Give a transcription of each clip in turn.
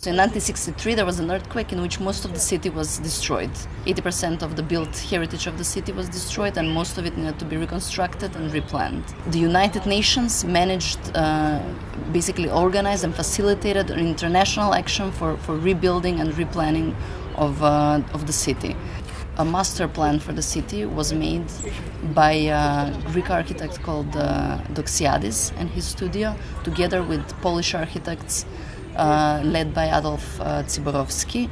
So in 1963 there was an earthquake in which most of the city was destroyed. 80% of the built heritage of the city was destroyed, and most of it needed to be reconstructed and replanned. The United Nations managed, basically organized and facilitated an international action for rebuilding and replanning of the city. A master plan for the city was made by a Greek architect called Doxiadis and his studio, together with Polish architects led by Adolf Tsiborowski,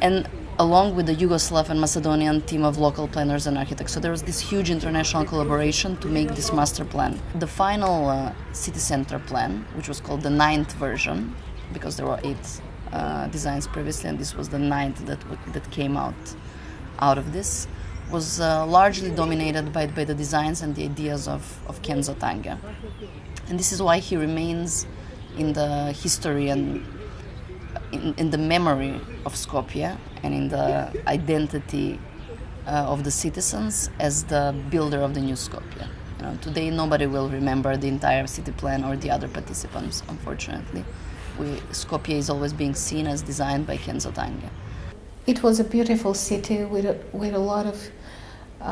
and along with the Yugoslav and Macedonian team of local planners and architects. So there was this huge international collaboration to make this master plan. The final city center plan, which was called the 9th version, because there were 8 designs previously, and this was the 9th that came out of this, was largely dominated by the designs and the ideas of Kenzo Tange. And this is why he remains in the history and in the memory of Skopje and in the identity of the citizens as the builder of the new Skopje. Today nobody will remember the entire city plan or the other participants, unfortunately. Skopje is always being seen as designed by Kenzo Tange. It was a beautiful city with a lot of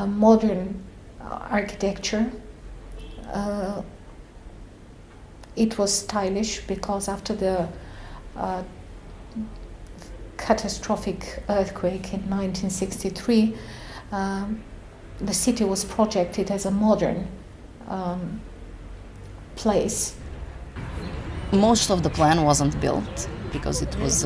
modern architecture. It was stylish because after the catastrophic earthquake in 1963, the city was projected as a modern place. Most of the plan wasn't built because it was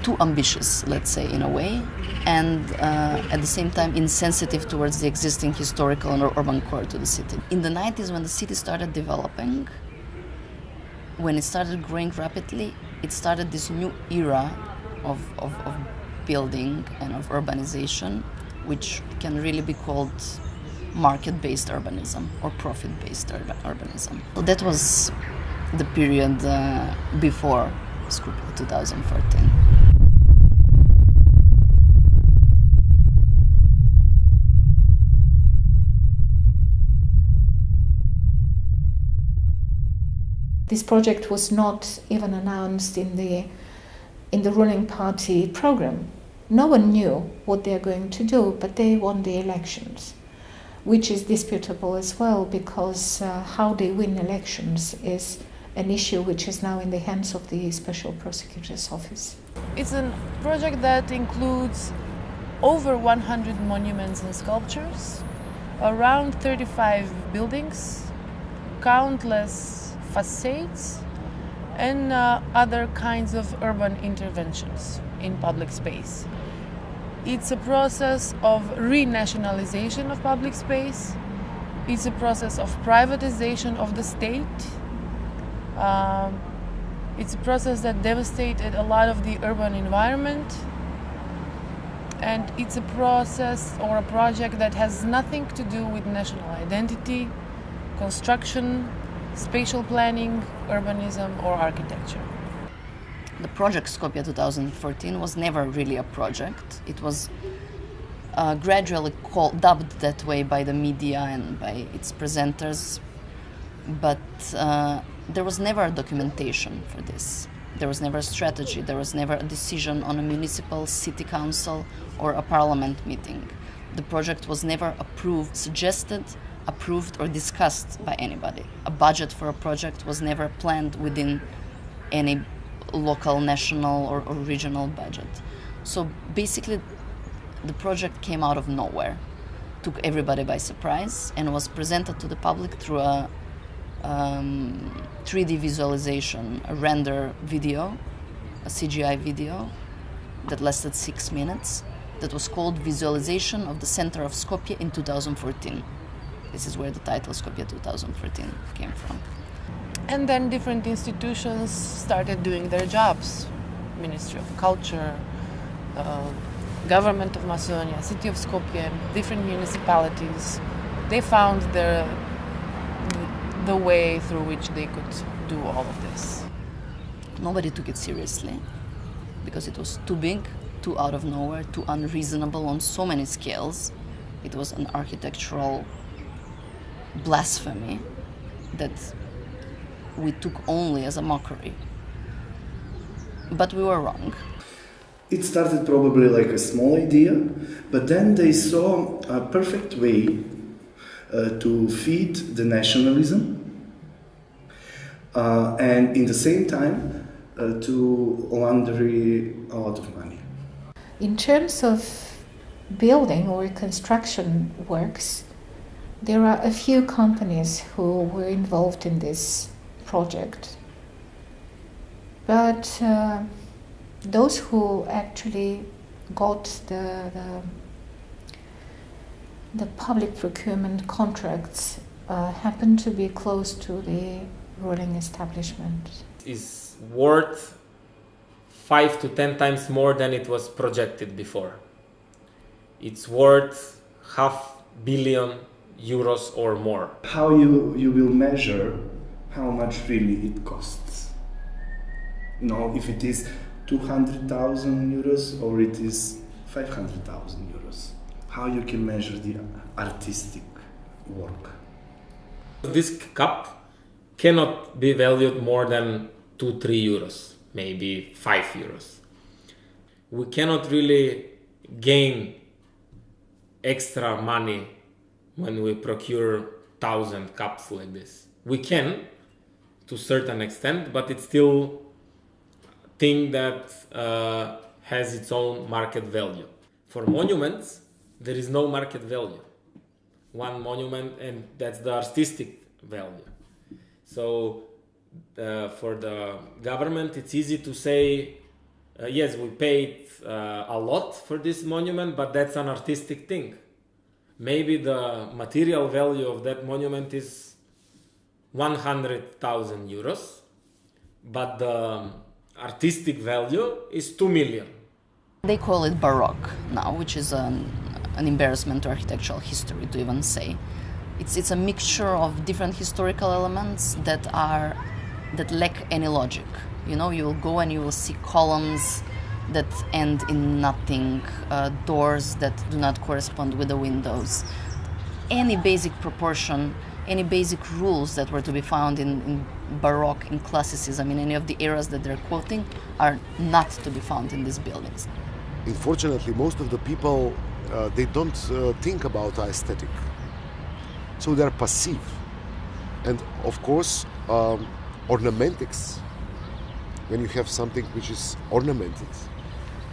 too ambitious, let's say, in a way, and at the same time insensitive towards the existing historical and urban core to the city. In the 90s, when the city started developing, when it started growing rapidly, it started this new era of building and of urbanization, which can really be called market-based urbanism or profit-based urbanism. So that was the period before Skopje 2014. This project was not even announced in the ruling party program. No one knew what they're going to do, but they won the elections, which is disputable as well, because how they win elections is an issue which is now in the hands of the Special Prosecutor's Office. It's a project that includes over 100 monuments and sculptures, around 35 buildings, countless facades, and other kinds of urban interventions in public space. It's a process of renationalization of public space. It's a process of privatization of the state. It's a process that devastated a lot of the urban environment. And it's a process or a project that has nothing to do with national identity, construction, spatial planning, urbanism, or architecture. The project Skopje 2014 was never really a project. It was gradually dubbed that way by the media and by its presenters, but there was never a documentation for this. There was never a strategy. There was never a decision on a municipal city council or a parliament meeting. The project was never suggested, approved, or discussed by anybody. A budget for a project was never planned within any local, national, or regional budget. So basically, the project came out of nowhere, took everybody by surprise, and was presented to the public through a 3D visualization, a render video, a CGI video that lasted 6 minutes, that was called Visualization of the Center of Skopje in 2014. This is where the title Skopje 2014 came from. And then different institutions started doing their jobs. Ministry of Culture, Government of Macedonia, City of Skopje, different municipalities. They found the way through which they could do all of this. Nobody took it seriously because it was too big, too out of nowhere, too unreasonable on so many scales. It was an architectural blasphemy that we took only as a mockery. but we were wrong. It started probably like a small idea, but then they saw a perfect way to feed the nationalism and in the same time to launder a lot of money. In terms of building or construction works, there are a few companies who were involved in this project. But those who actually got the public procurement contracts happened to be close to the ruling establishment. Is worth 5 to 10 times more than it was projected before. It's worth €500 million or more. How you will measure how much really it costs? You know, if it is 200,000 euros or it is 500,000 euros. How you can measure the artistic work? This cup cannot be valued more than 2-3 euros, maybe 5 euros. We cannot really gain extra money when we procure 1,000 cups like this. We can, to a certain extent, but it's still a thing that has its own market value. For monuments, there is no market value. One monument, and that's the artistic value. So for the government, it's easy to say, yes, we paid a lot for this monument, but that's an artistic thing. Maybe the material value of that monument is 100,000 euros, but the artistic value is 2 million. They call it Baroque now, which is an embarrassment to architectural history to even say. It's a mixture of different historical elements that lack any logic. You know, you will go and you will see columns that end in nothing, doors that do not correspond with the windows. Any basic proportion, any basic rules that were to be found in Baroque, in Classicism, in any of the eras that they're quoting, are not to be found in these buildings. Unfortunately, most of the people, they don't think about aesthetic. So they're passive. And of course, ornamentics, when you have something which is ornamented,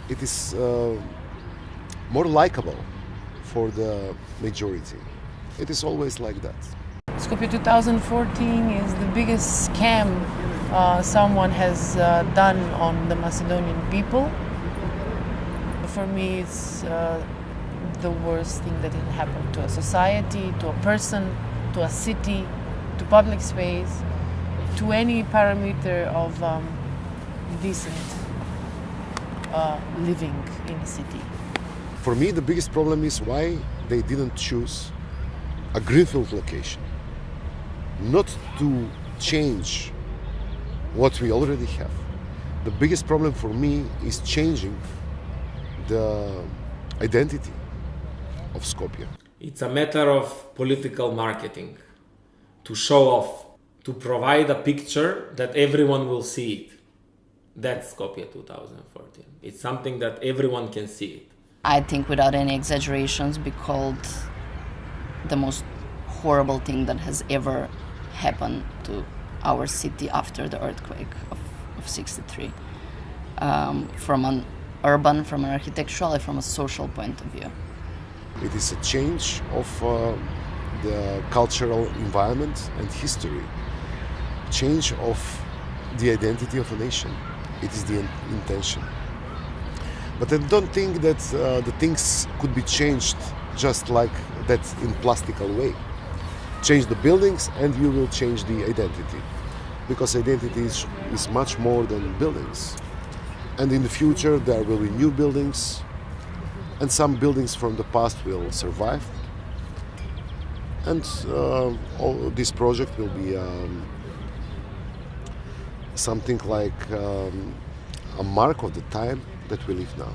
it is more likable for the majority. It is always like that. Skopje 2014 is the biggest scam someone has done on the Macedonian people. For me, it's the worst thing that can happen to a society, to a person, to a city, to public space, to any parameter of decent living in a city. For me, the biggest problem is why they didn't choose a greenfield location. Not to change what we already have. The biggest problem for me is changing the identity of Skopje. It's a matter of political marketing, to show off, to provide a picture that everyone will see it. That's Skopje 2014. It's something that everyone can see it. I think, without any exaggerations, be called the most horrible thing that has ever happened to our city after the earthquake of 63. From an urban, from an architectural, and from a social point of view. It is a change of the cultural environment and history. Change of the identity of a nation. It is the intention. But I don't think that the things could be changed just like that in plastical way. Change the buildings and you will change the identity. Because identity is much more than buildings. And in the future there will be new buildings, and some buildings from the past will survive. And all this project will be something like a mark of the time that we live now.